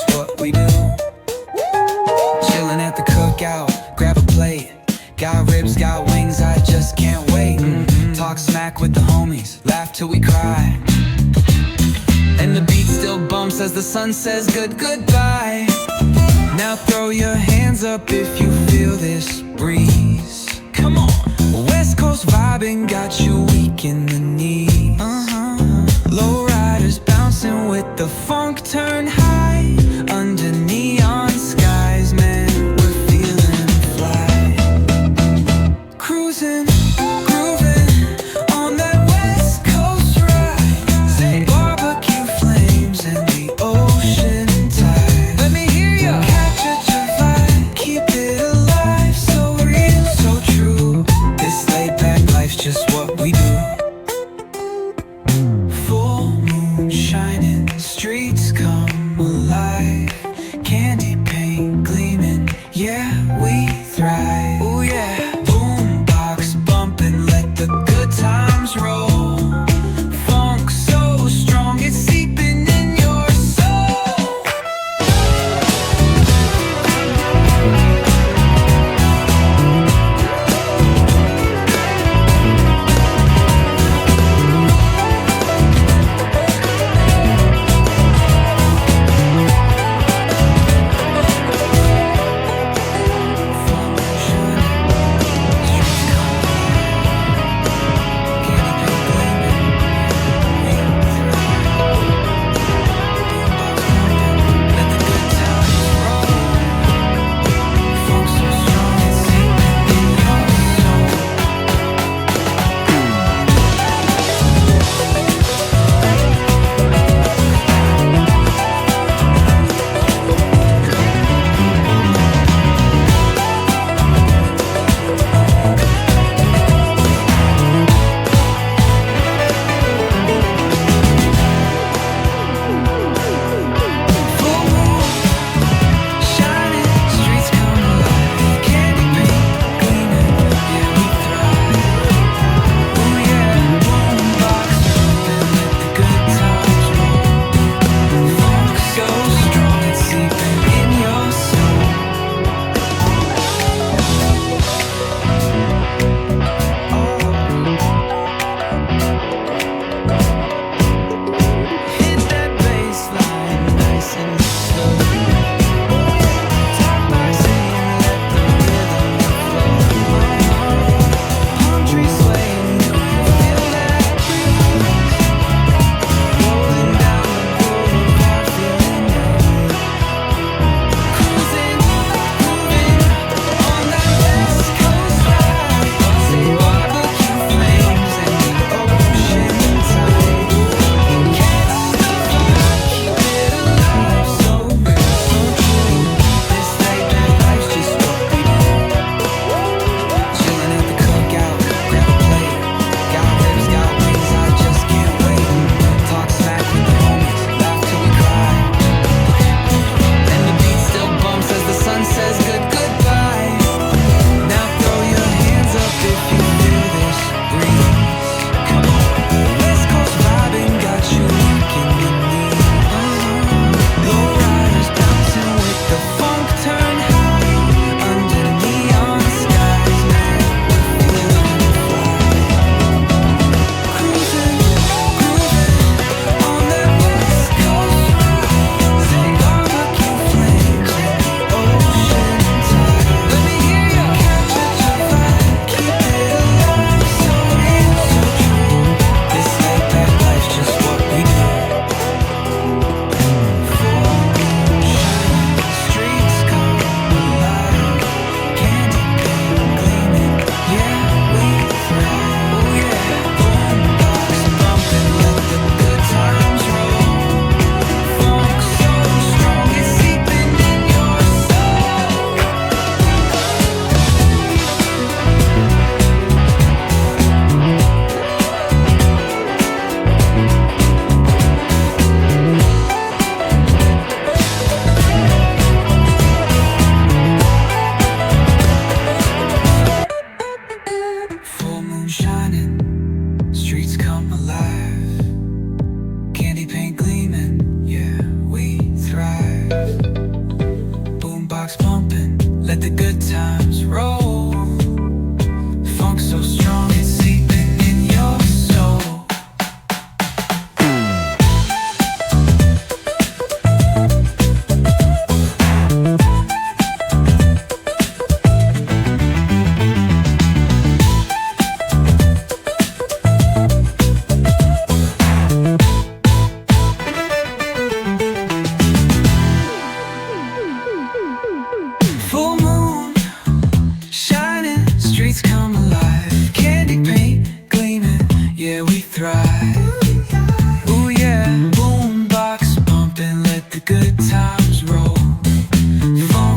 just what we do. Chillin' at the cookout, grab a plate. Got ribs, got wings, I just can't wait. Talk smack with the homies, laugh till we cry. And the beat still bumps as the sun says goodbye. Now throw your hands up if you feel this breeze. Come on. West Coast vibing got you weak in the knees. Low riders bouncing with the funk turn high. Under neon skies, man, we're feeling fly. Cruising, grooving on that West Coast ride. Barbecue flames and the ocean tide. Let me hear ya. Capture your vibe, keep it alive. So real, so true. This laid back life's just what we do. Full moon shining, streets come alive. Candy paint gleaming, yeah, we thrive. Oh yeah. Boombox bumping, let the good times roll. Funk so strong, it's seeping in your soul.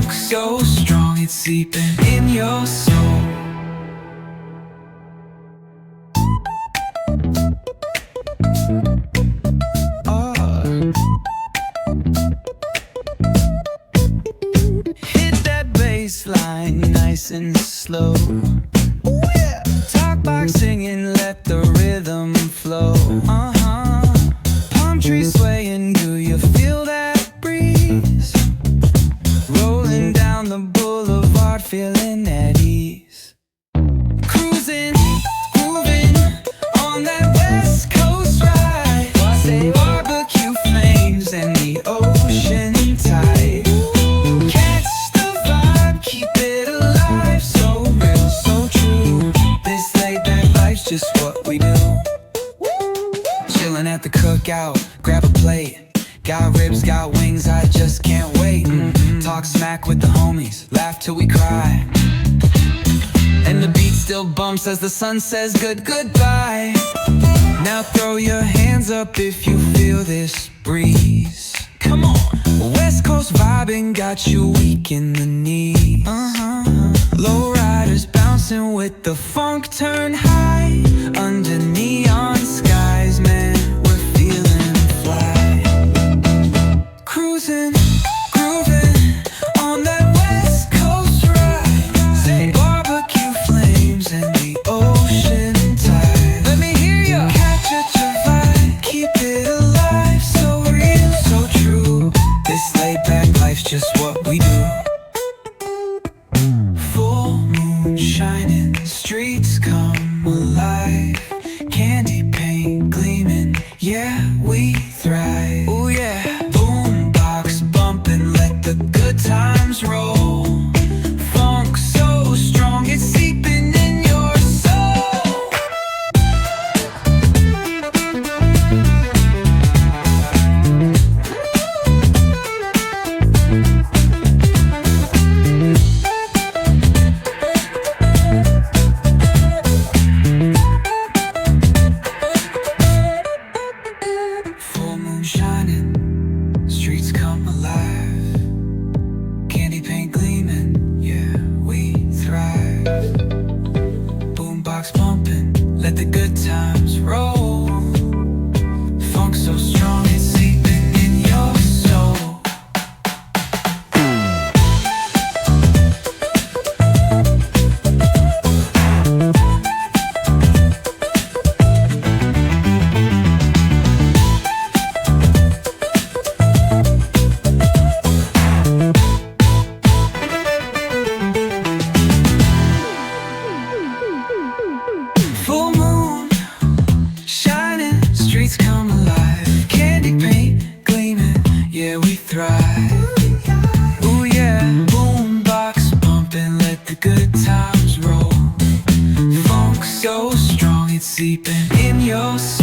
Funk so strong it's seeping in your soul. Hit that bass line nice and slow. Ooh, yeah. Talk box singing, let the rhythm flow. Palm trees swaying, do you feel that breeze? Rolling down the boulevard, feeling at ease. Cruising, moving on that West Coast ride. Say barbecue flames and the ocean tide. Catch the vibe, keep it alive. So real, so true. This laid back life's just what we do. Chillin' at the cookout, grab a plate. Got ribs, got wings, I just can't wait. Talk smack with the homies, laugh till we cry. And the beat still bumps as the sun says goodbye. Now throw your hands up if you feel this breeze. Come on. West Coast vibing got you weak in the knees. Low riders bouncing with the funk turn high. Under neon skies, man, we're feeling fly. Cruising, grooving on that West Coast ride. Say barbecue flames and the ocean tide. Let me hear ya. Catch your vibe, keep it alive. So real, so true. This laid back life's just what we do. Full moon shining, streets come alive. Candy paint gleaming, yeah, we thrive. Oh yeah. Boombox bumping, let the good times roll. Funk so strong it's seeping in your soul. Full moon shining, streets come alive. Candy paint gleaming, yeah, we thrive. Boombox pumping, let the good times roll. Funk so strong it's seeping in your soul. Full moon shining, streets come alive. Candy paint gleaming, yeah, we thrive. Ooh yeah, boombox pumping, let the good times roll. Funk so strong it's seeping in your soul.